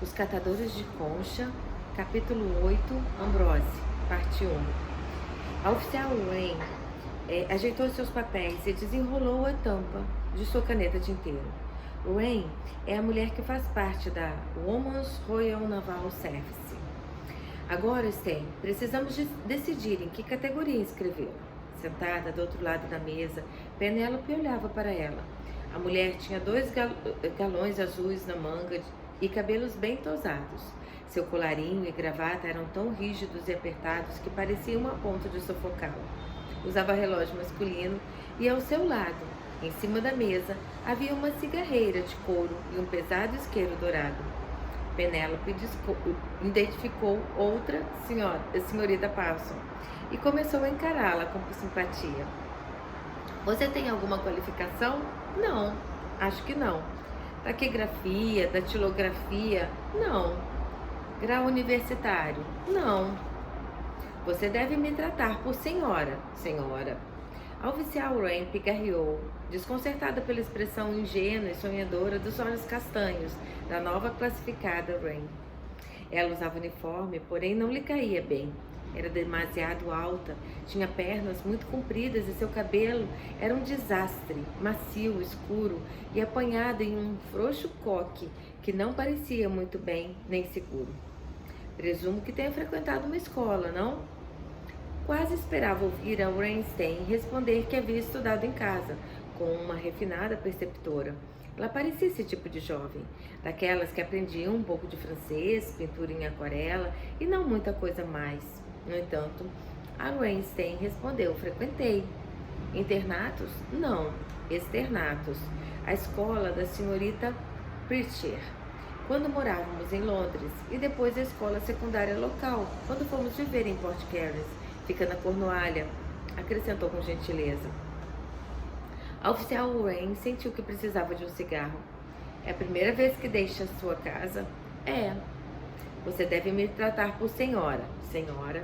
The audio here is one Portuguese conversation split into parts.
Os Catadores de Concha, capítulo 8, Ambrose, parte 1. A oficial Wayne ajeitou seus papéis e desenrolou a tampa de sua caneta tinteiro. Wayne é a mulher que faz parte da Women's Royal Naval Service. Agora, Stan, precisamos decidir em que categoria inscrevê-la. Sentada do outro lado da mesa, Penélope olhava para ela. A mulher tinha 2 galões azuis na manga e cabelos bem tosados. Seu colarinho e gravata eram tão rígidos e apertados que pareciam a ponto de sufocá-la. Usava relógio masculino e ao seu lado, em cima da mesa, havia uma cigarreira de couro e um pesado isqueiro dourado. Penélope identificou outra senhorita Paulson, e começou a encará-la com simpatia. Você tem alguma qualificação? Não, acho que não. Taquigrafia, datilografia? Não. Grau universitário? Não. Você deve me tratar por senhora, senhora. A oficial Wayne pigarreou, desconcertada pela expressão ingênua e sonhadora dos olhos castanhos da nova classificada Wayne. Ela usava uniforme, porém não lhe caía bem. Era demasiado alta, tinha pernas muito compridas e seu cabelo era um desastre, macio, escuro e apanhado em um frouxo coque que não parecia muito bem nem seguro. Presumo que tenha frequentado uma escola, não? Quase esperava ouvir a Weinstein responder que havia estudado em casa, com uma refinada perceptora. Ela parecia esse tipo de jovem, daquelas que aprendiam um pouco de francês, pintura em aquarela e não muita coisa mais. No entanto, a Weinstein respondeu: frequentei. Internatos? Não, externatos. A escola da senhorita Pritchard, quando morávamos em Londres, e depois a escola secundária local, quando fomos viver em Port Carys, fica na Cornualha, acrescentou com gentileza. A oficial Wayne sentiu que precisava de um cigarro. É a primeira vez que deixa sua casa? É. Você deve me tratar por senhora, senhora.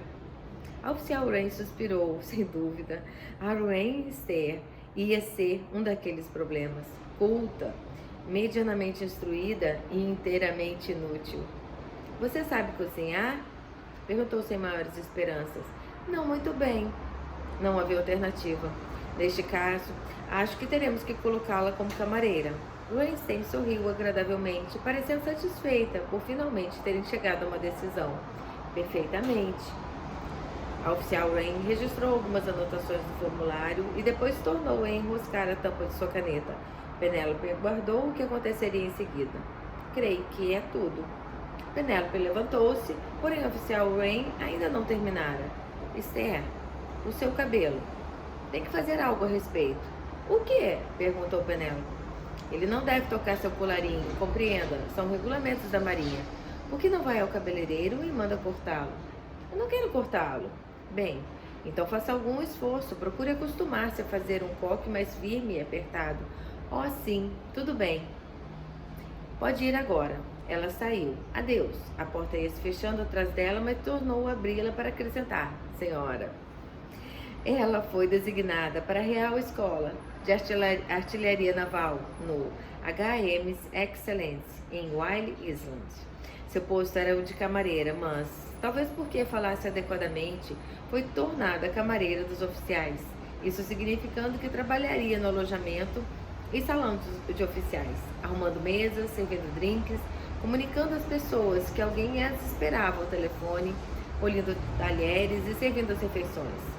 A oficial Wayne suspirou, sem dúvida. A Weinstein ia ser um daqueles problemas. Culta, medianamente instruída e inteiramente inútil. Você sabe cozinhar? Perguntou sem maiores esperanças. Não muito bem. Não havia alternativa. Neste caso, acho que teremos que colocá-la como camareira. Weinstein sorriu agradavelmente, parecendo satisfeita por finalmente terem chegado a uma decisão. Perfeitamente. A oficial Wayne registrou algumas anotações do formulário e depois tornou a enroscar a tampa de sua caneta. Penélope aguardou o que aconteceria em seguida. Creio que é tudo. Penélope levantou-se, porém a oficial Wayne ainda não terminara. Esther, o seu cabelo. Tem que fazer algo a respeito. O que? Perguntou Penélope. Ele não deve tocar seu colarinho, compreenda, são regulamentos da Marinha. Por que não vai ao cabeleireiro e manda cortá-lo? Eu não quero cortá-lo. Bem, então faça algum esforço, procure acostumar-se a fazer um coque mais firme e apertado. Oh, sim, tudo bem. Pode ir agora. Ela saiu. Adeus. A porta ia se fechando atrás dela, mas tornou a abri-la para acrescentar. Senhora. Ela foi designada para a Real Escola de Artilharia Naval, no HMS Excellence, em Wyle Island. Seu posto era o de camareira, mas, talvez porque falasse adequadamente, foi tornada camareira dos oficiais, isso significando que trabalharia no alojamento e salão de oficiais, arrumando mesas, servindo drinks, comunicando às pessoas que alguém as esperava ao telefone, polindo talheres e servindo as refeições.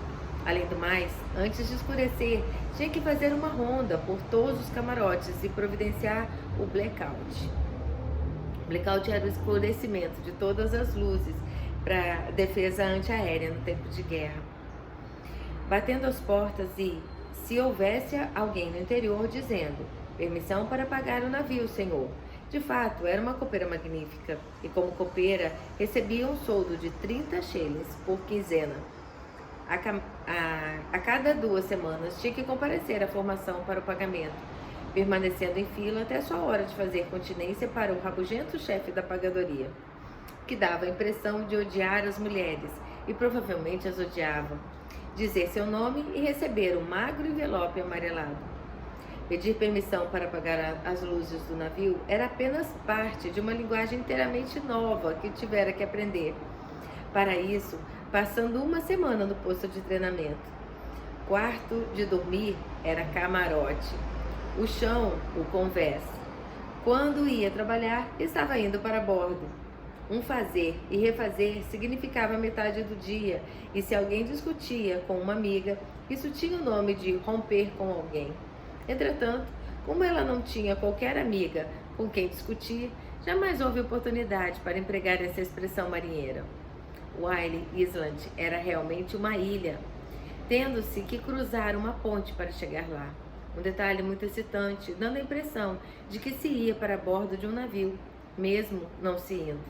Além do mais, antes de escurecer, tinha que fazer uma ronda por todos os camarotes e providenciar o blackout. Blackout era o escurecimento de todas as luzes para defesa antiaérea no tempo de guerra. Batendo as portas e, se houvesse alguém no interior dizendo: permissão para pagar o navio, senhor. De fato, era uma copeira magnífica e, como copeira, recebia um soldo de 30 shillings por quinzena. A cada 2 semanas tinha que comparecer à formação para o pagamento, permanecendo em fila até a sua hora de fazer continência para o rabugento chefe da pagadoria, que dava a impressão de odiar as mulheres, e provavelmente as odiava, dizer seu nome e receber um magro envelope amarelado. Pedir permissão para apagar as luzes do navio era apenas parte de uma linguagem inteiramente nova que tivera que aprender. Para isso, passando uma semana no posto de treinamento. Quarto de dormir era camarote. O chão, o convés. Quando ia trabalhar, estava indo para bordo. Um fazer e refazer significava metade do dia, e se alguém discutia com uma amiga, isso tinha o nome de romper com alguém. Entretanto, como ela não tinha qualquer amiga com quem discutir, jamais houve oportunidade para empregar essa expressão marinheira. Wylie Island era realmente uma ilha, tendo-se que cruzar uma ponte para chegar lá. Um detalhe muito excitante, dando a impressão de que se ia para bordo de um navio, mesmo não se indo.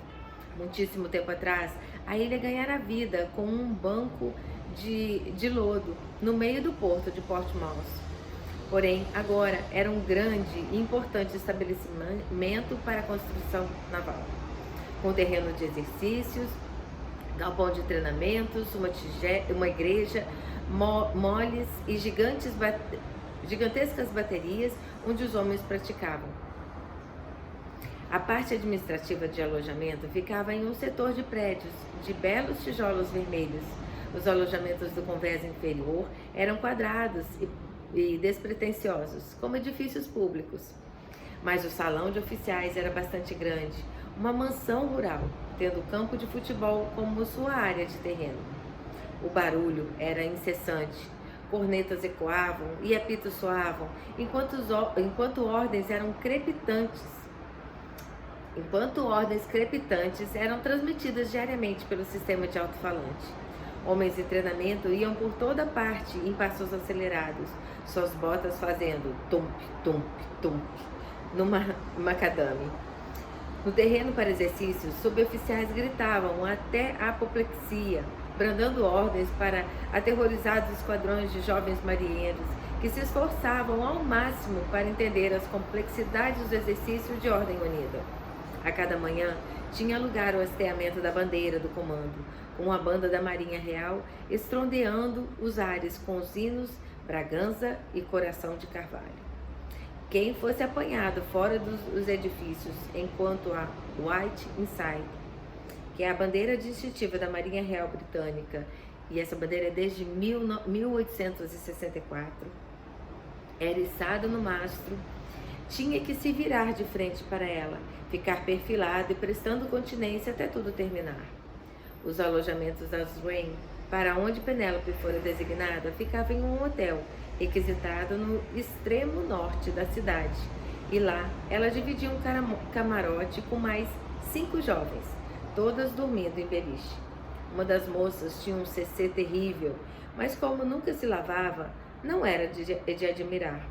Muitíssimo tempo atrás, a ilha ganhara vida com um banco de lodo no meio do porto de Portsmouth. Porém, agora era um grande e importante estabelecimento para a construção naval, com terreno de exercícios, galpão de treinamentos, uma igreja, moles e gigantescas baterias onde os homens praticavam. A parte administrativa de alojamento ficava em um setor de prédios de belos tijolos vermelhos. Os alojamentos do convés inferior eram quadrados e despretensiosos, como edifícios públicos. Mas o salão de oficiais era bastante grande, uma mansão rural, tendo campo de futebol como sua área de terreno. O barulho era incessante, cornetas ecoavam e apitos soavam, enquanto ordens crepitantes eram transmitidas diariamente pelo sistema de alto-falante. Homens em treinamento iam por toda parte em passos acelerados, suas botas fazendo tump, tump, tump, numa macadame. No terreno para exercícios, suboficiais gritavam até a apoplexia, brandando ordens para aterrorizados esquadrões de jovens marinheiros que se esforçavam ao máximo para entender as complexidades do exercício de ordem unida. A cada manhã tinha lugar o hasteamento da bandeira do comando, com a banda da Marinha Real estrondeando os ares com os hinos Bragança e Coração de Carvalho. Quem fosse apanhado fora dos edifícios enquanto a White Ensign, que é a bandeira distintiva da Marinha Real Britânica, e essa bandeira é desde 1864, era içada no mastro, tinha que se virar de frente para ela, ficar perfilado e prestando continência até tudo terminar. Os alojamentos das Wren, para onde Penélope fora designada, ficavam em um hotel, requisitado no extremo norte da cidade, e lá ela dividia um camarote com mais 5 jovens, todas dormindo em beliche. Uma das moças tinha um cc terrível, mas como nunca se lavava, não era de admirar.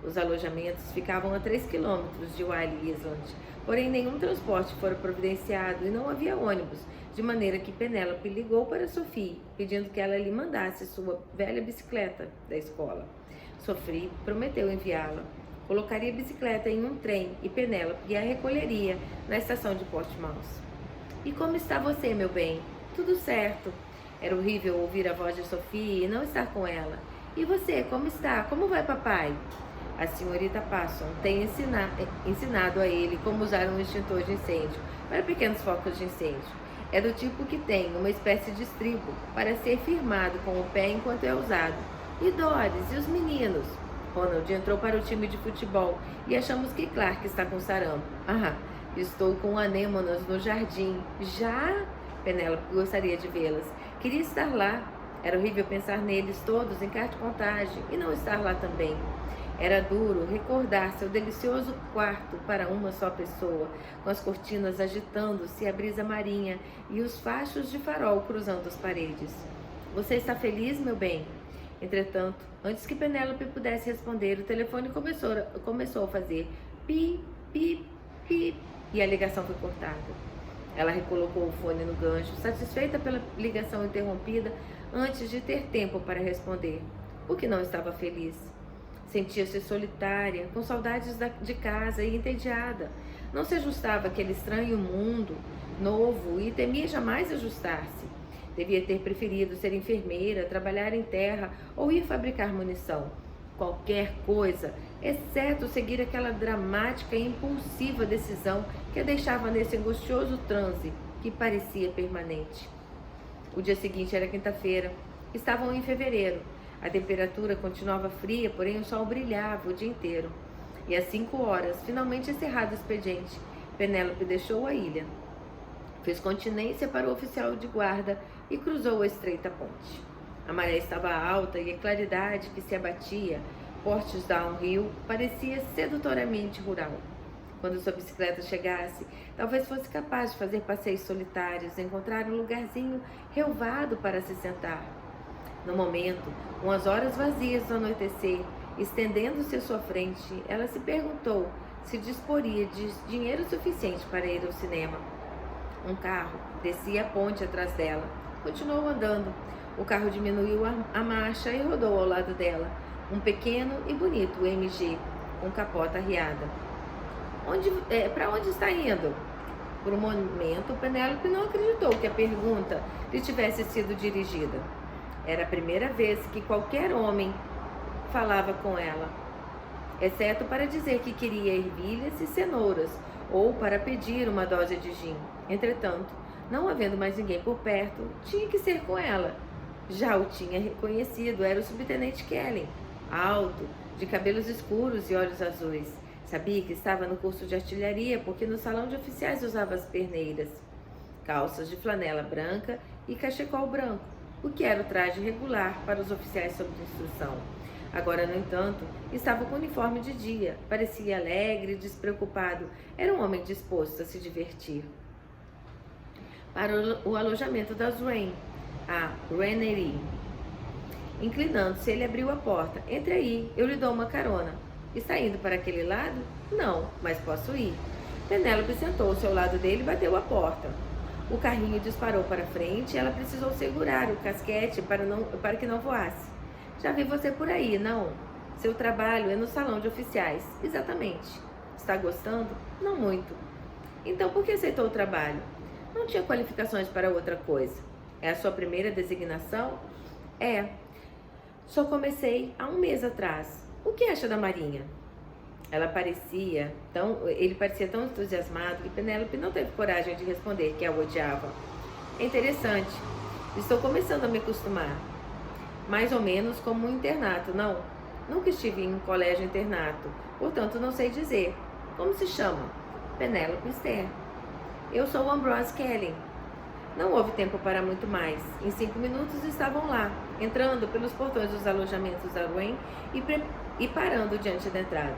Os alojamentos ficavam a 3 quilômetros de Wylie Island, porém nenhum transporte fora providenciado e não havia ônibus, de maneira que Penélope ligou para Sophie, pedindo que ela lhe mandasse sua velha bicicleta da escola. Sophie prometeu enviá-la. Colocaria a bicicleta em um trem e Penélope a recolheria na estação de Portsmouth. E como está você, meu bem? Tudo certo. Era horrível ouvir a voz de Sophie e não estar com ela. E você, como está? Como vai, papai? A senhorita Passon tem ensinado a ele como usar um extintor de incêndio para pequenos focos de incêndio. É do tipo que tem uma espécie de estribo para ser firmado com o pé enquanto é usado. E Doris, e os meninos? Ronald entrou para o time de futebol e achamos que Clark está com sarampo. Estou com anêmonas no jardim. Já? Penélope gostaria de vê-las. Queria estar lá. Era horrível pensar neles todos em carta-contagem e não estar lá também. Era duro recordar seu delicioso quarto para uma só pessoa, com as cortinas agitando-se, a brisa marinha e os fachos de farol cruzando as paredes. Você está feliz, meu bem? Entretanto, antes que Penélope pudesse responder, o telefone começou a fazer pi, pi, pi, e a ligação foi cortada. Ela recolocou o fone no gancho, satisfeita pela ligação interrompida, antes de ter tempo para responder. Por que não estava feliz? Sentia-se solitária, com saudades de casa e entediada. Não se ajustava àquele estranho mundo novo e temia jamais ajustar-se. Devia ter preferido ser enfermeira, trabalhar em terra ou ir fabricar munição. qualquer coisa, exceto seguir aquela dramática e impulsiva decisão que a deixava nesse angustioso transe que parecia permanente. O dia seguinte era quinta-feira. Estavam em fevereiro. A temperatura continuava fria, porém o sol brilhava o dia inteiro. E às 5 horas, finalmente encerrado o expediente, Penélope deixou a ilha. Fez continência para o oficial de guarda e cruzou a estreita ponte. A maré estava alta e a claridade que se abatia, portes downhill, parecia sedutoramente rural. Quando sua bicicleta chegasse, talvez fosse capaz de fazer passeios solitários, encontrar um lugarzinho relvado para se sentar. No momento, umas horas vazias do anoitecer, estendendo-se à sua frente, ela se perguntou se disporia de dinheiro suficiente para ir ao cinema. Um carro descia a ponte atrás dela. Continuou andando. O carro diminuiu a marcha e rodou ao lado dela. Um pequeno e bonito MG, com capota arriada. Para onde está indo? Por um momento, Penélope não acreditou que a pergunta lhe tivesse sido dirigida. Era a primeira vez que qualquer homem falava com ela, exceto para dizer que queria ervilhas e cenouras, ou para pedir uma dose de gin. Entretanto, não havendo mais ninguém por perto, tinha que ser com ela. Já o tinha reconhecido, era o subtenente Kelly, alto, de cabelos escuros e olhos azuis. Sabia que estava no curso de artilharia, porque no salão de oficiais usava as perneiras, calças de flanela branca e cachecol branco, o que era o traje regular para os oficiais sob instrução. Agora, no entanto, estava com o uniforme de dia, parecia alegre e despreocupado, era um homem disposto a se divertir. Para o alojamento da Swain, a Rennery. Inclinando-se, ele abriu a porta. Entre aí, eu lhe dou uma carona. Está indo para aquele lado? Não, mas posso ir. Penélope sentou-se ao lado dele e bateu a porta. O carrinho disparou para frente e ela precisou segurar o casquete para que não voasse. Já vi você por aí, não? Seu trabalho é no salão de oficiais. Exatamente. Está gostando? Não muito. Então, por que aceitou o trabalho? Não tinha qualificações para outra coisa. É a sua primeira designação? É. Só comecei há um mês atrás. O que acha da Marinha? Ele parecia tão entusiasmado que Penélope não teve coragem de responder que a odiava. É interessante. Estou começando a me acostumar. Mais ou menos como um internato, não? Nunca estive em um colégio-internato, portanto não sei dizer. Como se chama? Penélope Stair. Eu sou Ambrose Kelly. Não houve tempo para muito mais. Em 5 minutos estavam lá, entrando pelos portões dos alojamentos da Swain e parando diante da entrada,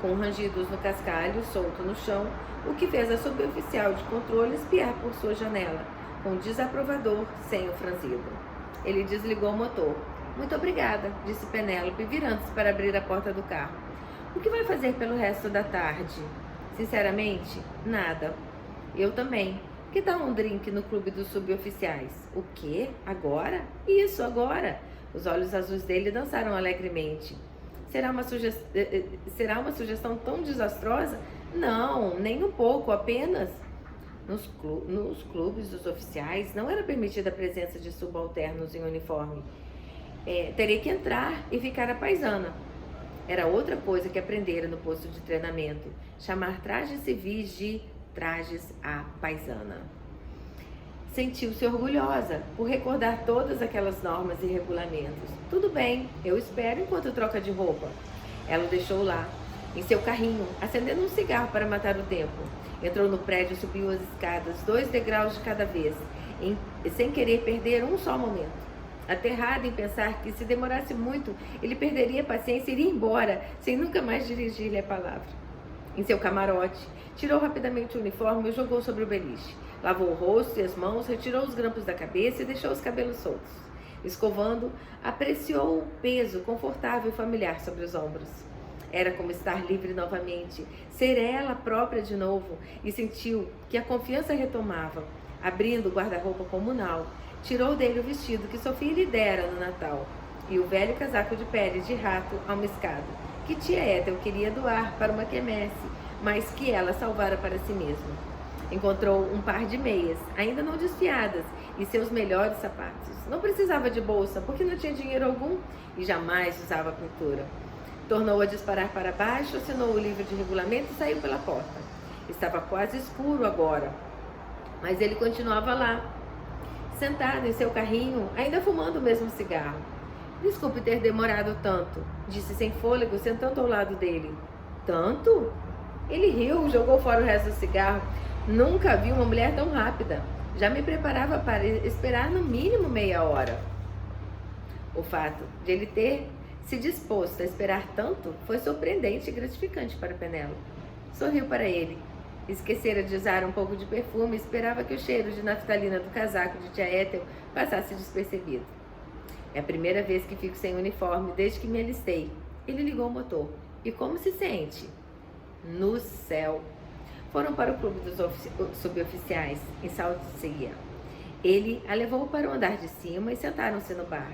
com rangidos no cascalho solto no chão, o que fez a suboficial de controle espiar por sua janela, com um desaprovador senho franzido. Ele desligou o motor. Muito obrigada, disse Penélope, virando-se para abrir a porta do carro. O que vai fazer pelo resto da tarde? Sinceramente, nada. Eu também. Que tal um drink no clube dos suboficiais? O quê? Agora? Isso, agora. Os olhos azuis dele dançaram alegremente. Será uma sugestão tão desastrosa? Não, nem um pouco, apenas. Nos clubes dos oficiais não era permitida a presença de subalternos em uniforme. Teria que entrar e ficar a paisana. Era outra coisa que aprendera no posto de treinamento. Chamar trajes civis de trajes à paisana. Sentiu-se orgulhosa por recordar todas aquelas normas e regulamentos. Tudo bem, eu espero enquanto troca de roupa. Ela o deixou lá, em seu carrinho, acendendo um cigarro para matar o tempo. Entrou no prédio e subiu as escadas, 2 degraus de cada vez, sem querer perder um só momento. Aterrado em pensar que se demorasse muito, ele perderia a paciência e iria embora, sem nunca mais dirigir-lhe a palavra. Em seu camarote, tirou rapidamente o uniforme e o jogou sobre o beliche. Lavou o rosto e as mãos, retirou os grampos da cabeça e deixou os cabelos soltos. Escovando, apreciou o peso confortável e familiar sobre os ombros. Era como estar livre novamente, ser ela própria de novo, e sentiu que a confiança retomava. Abrindo o guarda-roupa comunal, tirou dele o vestido que Sofia lhe dera no Natal e o velho casaco de pele de rato almiscado, que tia Ethel queria doar para uma quermesse, mas que ela salvara para si mesma. Encontrou um par de meias, ainda não desfiadas, e seus melhores sapatos. Não precisava de bolsa, porque não tinha dinheiro algum e jamais usava pintura. Tornou a disparar para baixo, assinou o livro de regulamento e saiu pela porta. Estava quase escuro agora, mas ele continuava lá, sentado em seu carrinho, ainda fumando o mesmo cigarro. Desculpe ter demorado tanto, disse sem fôlego, sentando ao lado dele. Tanto? Ele riu, jogou fora o resto do cigarro. Nunca vi uma mulher tão rápida. Já me preparava para esperar no mínimo meia hora. O fato de ele ter se disposto a esperar tanto foi surpreendente e gratificante para Penélope. Sorriu para ele. Esquecera de usar um pouco de perfume e esperava que o cheiro de naftalina do casaco de tia Ethel passasse despercebido. É a primeira vez que fico sem uniforme desde que me alistei. Ele ligou o motor. E como se sente? No céu. Foram para o clube dos suboficiais, em South Sea. Ele a levou para o andar de cima e sentaram-se no bar.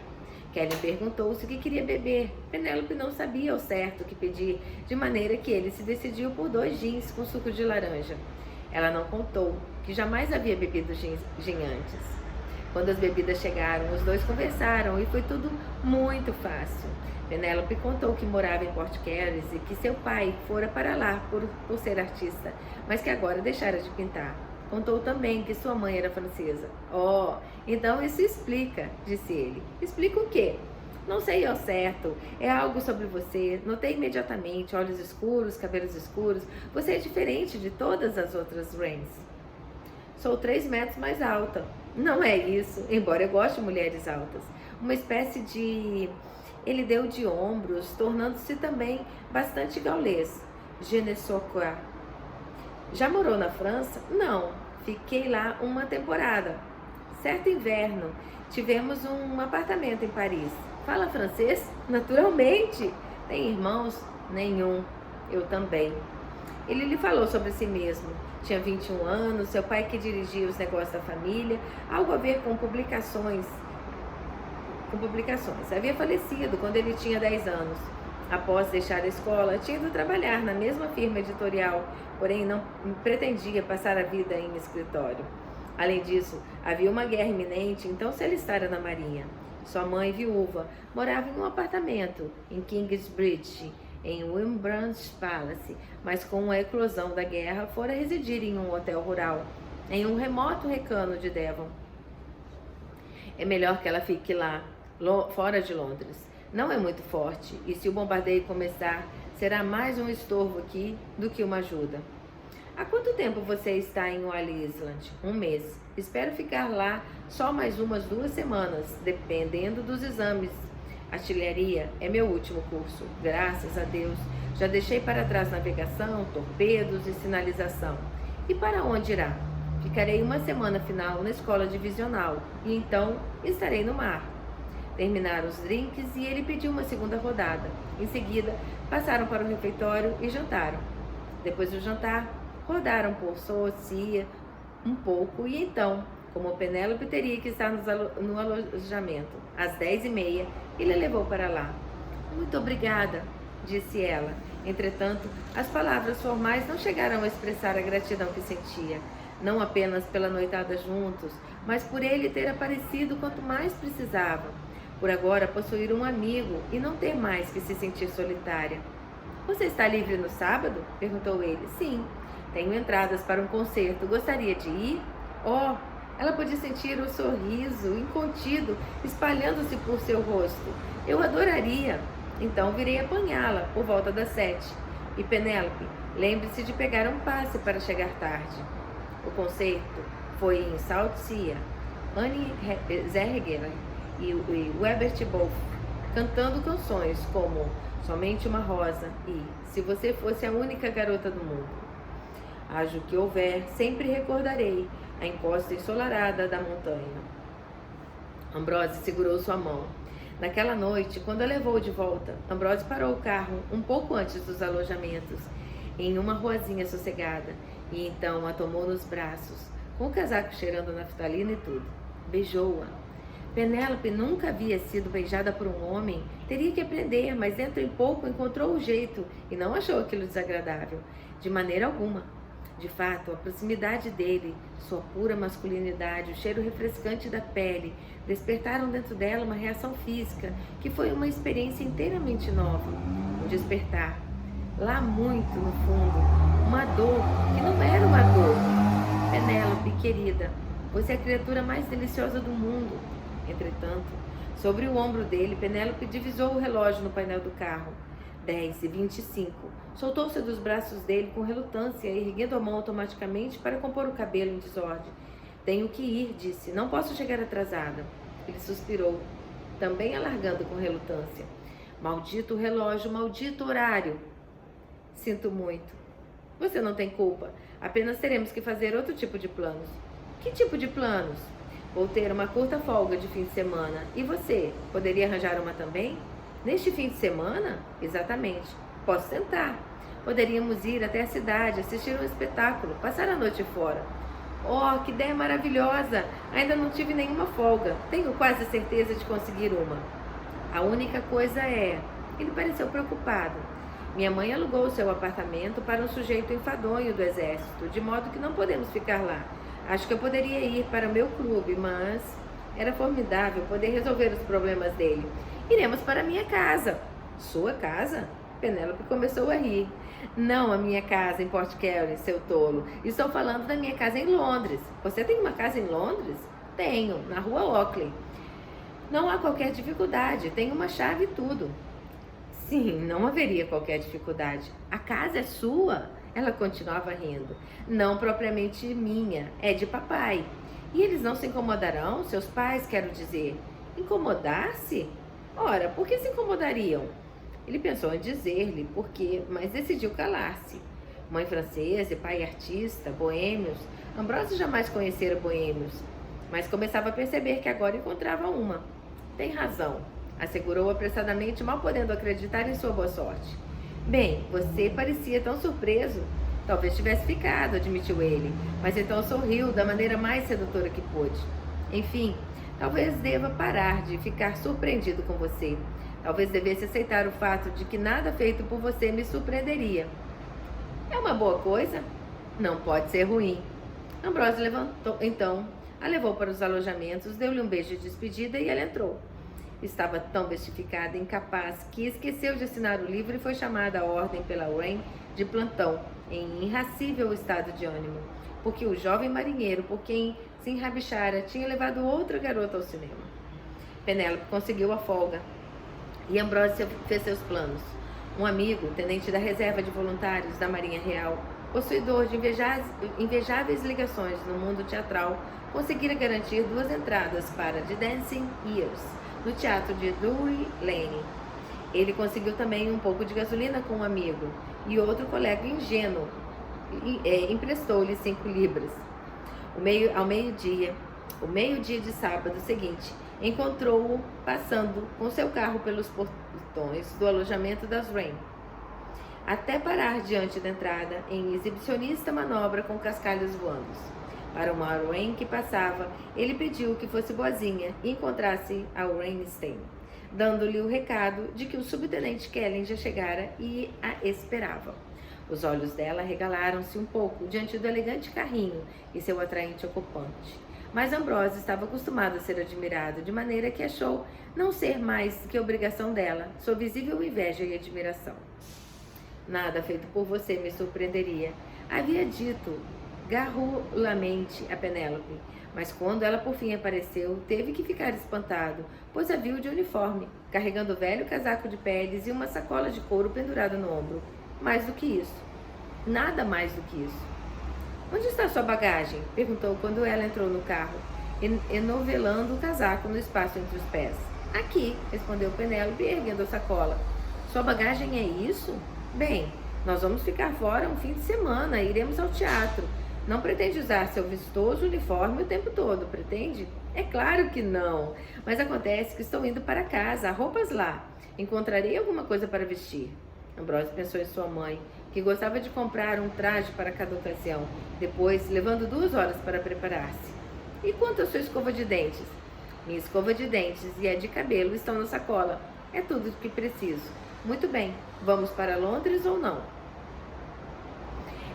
Kelly perguntou-se o que queria beber. Penélope não sabia ao certo o que pedir, de maneira que ele se decidiu por 2 gins com suco de laranja. Ela não contou que jamais havia bebido gin antes. Quando as bebidas chegaram, os dois conversaram e foi tudo muito fácil. Penélope contou que morava em Port Carys e que seu pai fora para lá por ser artista, mas que agora deixara de pintar. Contou também que sua mãe era francesa. Oh, então isso explica, disse ele. Explica o quê? Não sei ao certo. É algo sobre você. Notei imediatamente. Olhos escuros, cabelos escuros. Você é diferente de todas as outras Rains. Sou 3 metros mais alta. Não é isso, embora eu goste de mulheres altas. Uma espécie de... Ele deu de ombros, tornando-se também bastante gaulês. Je ne sais quoi. Já morou na França? Não. Fiquei lá uma temporada. Certo inverno, tivemos um apartamento em Paris. Fala francês? Naturalmente. Tem irmãos? Nenhum. Eu também. Ele lhe falou sobre si mesmo. Tinha 21 anos, seu pai que dirigia os negócios da família, algo a ver com publicações. Havia falecido quando ele tinha 10 anos. Após deixar a escola, tinha ido trabalhar na mesma firma editorial, porém não pretendia passar a vida em escritório. Além disso, havia uma guerra iminente, então se alistara na marinha. Sua mãe, viúva, morava em um apartamento em Kingsbridge, em Wimbledon Palace, mas com a eclosão da guerra fora residir em um hotel rural, em um remoto recano de Devon. É melhor que ela fique lá, fora de Londres. Não é muito forte, e se o bombardeio começar, será mais um estorvo aqui do que uma ajuda. Há quanto tempo você está em Wally Island? 1 mês. Espero ficar lá só mais umas 2 semanas, dependendo dos exames. Artilharia é meu último curso, graças a Deus. Já deixei para trás navegação, torpedos e sinalização. E para onde irá? Ficarei uma semana final na escola divisional, e então estarei no mar. Terminaram os drinks e ele pediu uma segunda rodada. Em seguida, passaram para o refeitório e jantaram. Depois do jantar, rodaram por Socia um pouco e então, como Penélope teria que estar no alojamento às 10h30, ele a levou para lá. Muito obrigada, disse ela. Entretanto, as palavras formais não chegaram a expressar a gratidão que sentia, não apenas pela noitada juntos, mas por ele ter aparecido quanto mais precisava. Por agora possuir um amigo e não ter mais que se sentir solitária. Você está livre no sábado? Perguntou ele. Sim, tenho entradas para um concerto. Gostaria de ir? Oh, ela podia sentir o sorriso incontido espalhando-se por seu rosto. Eu adoraria. Então virei apanhá-la por volta das 7. E Penélope, lembre-se de pegar um passe para chegar tarde. O concerto foi em South Sea. Annie Zerger e Webert Both, cantando canções como Somente uma Rosa e Se Você Fosse a Única Garota do Mundo. Haja o que houver, sempre recordarei a encosta ensolarada da montanha. Ambrose segurou sua mão. Naquela noite, quando a levou de volta, Ambrose parou o carro um pouco antes dos alojamentos, em uma ruazinha sossegada, e então a tomou nos braços, com o casaco cheirando naftalina e tudo. Beijou-a. Penélope nunca havia sido beijada por um homem. Teria que aprender, mas dentro em pouco encontrou o jeito e não achou aquilo desagradável, de maneira alguma. De fato, a proximidade dele, sua pura masculinidade, o cheiro refrescante da pele, despertaram dentro dela uma reação física, que foi uma experiência inteiramente nova. um despertar. Lá muito no fundo, uma dor que não era uma dor. Penélope, querida, você é a criatura mais deliciosa do mundo. Entretanto, sobre o ombro dele, Penélope divisou o relógio no painel do carro. 10h25. Soltou-se dos braços dele com relutância, erguendo a mão automaticamente para compor o cabelo em desordem. Tenho que ir, disse. Não posso chegar atrasada. Ele suspirou, também alargando com relutância. Maldito relógio, maldito horário. Sinto muito. Você não tem culpa. Apenas teremos que fazer outro tipo de planos. Que tipo de planos? Vou ter uma curta folga de fim de semana. E você? Poderia arranjar uma também? Neste fim de semana? Exatamente. Posso tentar. Poderíamos ir até a cidade, assistir um espetáculo, passar a noite fora. Oh, que ideia maravilhosa! Ainda não tive nenhuma folga. Tenho quase certeza de conseguir uma. A única coisa é... Ele pareceu preocupado. Minha mãe alugou seu apartamento para um sujeito enfadonho do exército, de modo que não podemos ficar lá. Acho que eu poderia ir para o meu clube, mas... Era formidável poder resolver os problemas dele. Iremos para a minha casa. Sua casa? Penélope começou a rir. Não a minha casa em Port Carey, seu tolo. Estou falando da minha casa em Londres. Você tem uma casa em Londres? Tenho, na rua Oakley. Não há qualquer dificuldade, tenho uma chave e tudo. Sim, não haveria qualquer dificuldade. A casa é sua? Ela continuava rindo. Não propriamente minha, é de papai. E eles não se incomodarão? Seus pais, quero dizer. Incomodar-se? Ora, por que se incomodariam? Ele pensou em dizer-lhe por quê, mas decidiu calar-se. Mãe francesa e pai artista, boêmios. Ambrósio jamais conhecera boêmios, mas começava a perceber que agora encontrava uma. Tem razão, assegurou apressadamente, mal podendo acreditar em sua boa sorte. Bem, você parecia tão surpreso. Talvez tivesse ficado, admitiu ele, mas então sorriu da maneira mais sedutora que pôde. Enfim, talvez deva parar de ficar surpreendido com você. Talvez devesse aceitar o fato de que nada feito por você me surpreenderia. É uma boa coisa? Não pode ser ruim. Ambrósio levantou, então, a levou para os alojamentos, deu-lhe um beijo de despedida e ela entrou. Estava tão bestificada e incapaz que esqueceu de assinar o livro e foi chamada à ordem pela Wren de plantão, em irracível estado de ânimo, porque o jovem marinheiro por quem se enrabixara tinha levado outra garota ao cinema. Penélope conseguiu a folga e Ambrósio fez seus planos. Um amigo, tenente da reserva de voluntários da Marinha Real, possuidor de invejáveis ligações no mundo teatral, conseguira garantir 2 entradas para The Dancing Years, no teatro de Drury Lane. Ele conseguiu também um pouco de gasolina com um amigo, e outro colega ingênuo emprestou-lhe 5 libras. Ao meio-dia de sábado seguinte, encontrou-o passando com seu carro pelos portões do alojamento das Wren, até parar diante da entrada em exibicionista manobra com cascalhos voando. Para uma Wren que passava, ele pediu que fosse boazinha e encontrasse a Wrenstein, dando-lhe o recado de que o subtenente Kellen já chegara e a esperava. Os olhos dela regalaram-se um pouco diante do elegante carrinho e seu atraente ocupante. Mas Ambrósio estava acostumado a ser admirado, de maneira que achou não ser mais que obrigação dela, sua visível inveja e admiração. Nada feito por você me surpreenderia, havia dito garrulamente a Penélope, mas quando ela por fim apareceu, teve que ficar espantado, pois a viu de uniforme, carregando o velho casaco de peles e uma sacola de couro pendurada no ombro. Mais do que isso. Nada mais do que isso. Onde está sua bagagem? Perguntou quando ela entrou no carro, enovelando o casaco no espaço entre os pés. Aqui, respondeu Penélope, erguendo a sacola. Sua bagagem é isso? Bem, nós vamos ficar fora um fim de semana, iremos ao teatro. Não pretende usar seu vistoso uniforme o tempo todo, pretende? É claro que não, mas acontece que estou indo para casa, há roupas lá. Encontrarei alguma coisa para vestir. Ambrósio pensou em sua mãe, que gostava de comprar um traje para cada ocasião, depois levando 2 horas para preparar-se. E quanto à sua escova de dentes? Minha escova de dentes e a de cabelo estão na sacola. É tudo o que preciso. Muito bem, vamos para Londres ou não?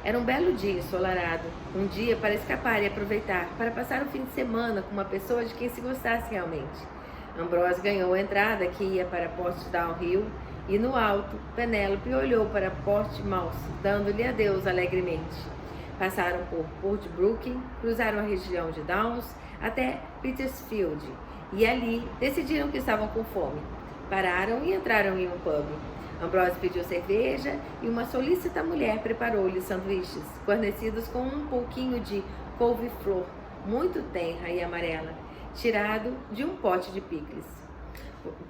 Era um belo dia ensolarado, um dia para escapar e aproveitar, para passar o fim de semana com uma pessoa de quem se gostasse realmente. Ambrósio ganhou a entrada que ia para Portsdown Hill E no alto, Penélope olhou para Portsmouth, dando-lhe adeus alegremente. Passaram por Portbrook, cruzaram a região de Downs até Petersfield, e ali decidiram que estavam com fome. Pararam e entraram em um pub. Ambrose pediu cerveja e uma solícita mulher preparou-lhe sanduíches, guarnecidos com um pouquinho de couve-flor, muito tenra e amarela, tirado de um pote de picles.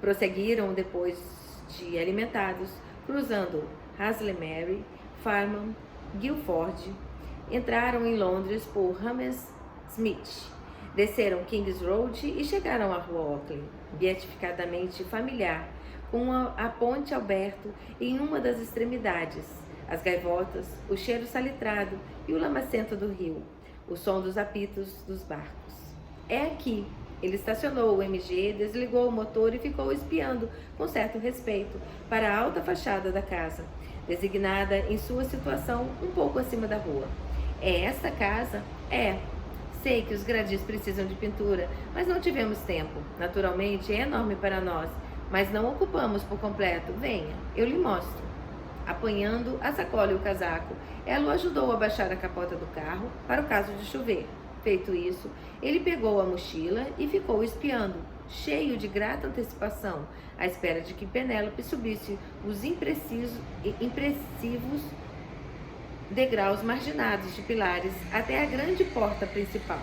Prosseguiram depois de alimentados, cruzando Haslemere, Farnham, Guildford. Entraram em Londres por Hammersmith, desceram King's Road e chegaram à Rua Oakley, beatificadamente familiar, com a Ponte Alberto em uma das extremidades, as gaivotas, o cheiro salitrado e o lamacento do rio, o som dos apitos dos barcos. É aqui. Ele estacionou o MG, desligou o motor e ficou espiando, com certo respeito, para a alta fachada da casa, designada em sua situação um pouco acima da rua. É esta casa? É. Sei que os gradis precisam de pintura, mas não tivemos tempo. Naturalmente, é enorme para nós, mas não ocupamos por completo. Venha, eu lhe mostro. Apanhando a sacola e o casaco, ela o ajudou a baixar a capota do carro para o caso de chover. Feito isso, ele pegou a mochila e ficou espiando, cheio de grata antecipação, à espera de que Penélope subisse os impressivos degraus marginados de pilares até a grande porta principal,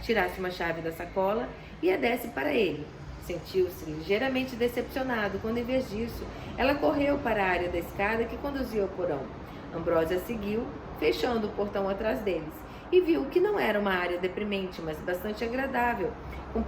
tirasse uma chave da sacola e a desse para ele. Sentiu-se ligeiramente decepcionado quando, em vez disso, ela correu para a área da escada que conduzia ao porão. Ambrose a seguiu, fechando o portão atrás deles, e viu que não era uma área deprimente, mas bastante agradável,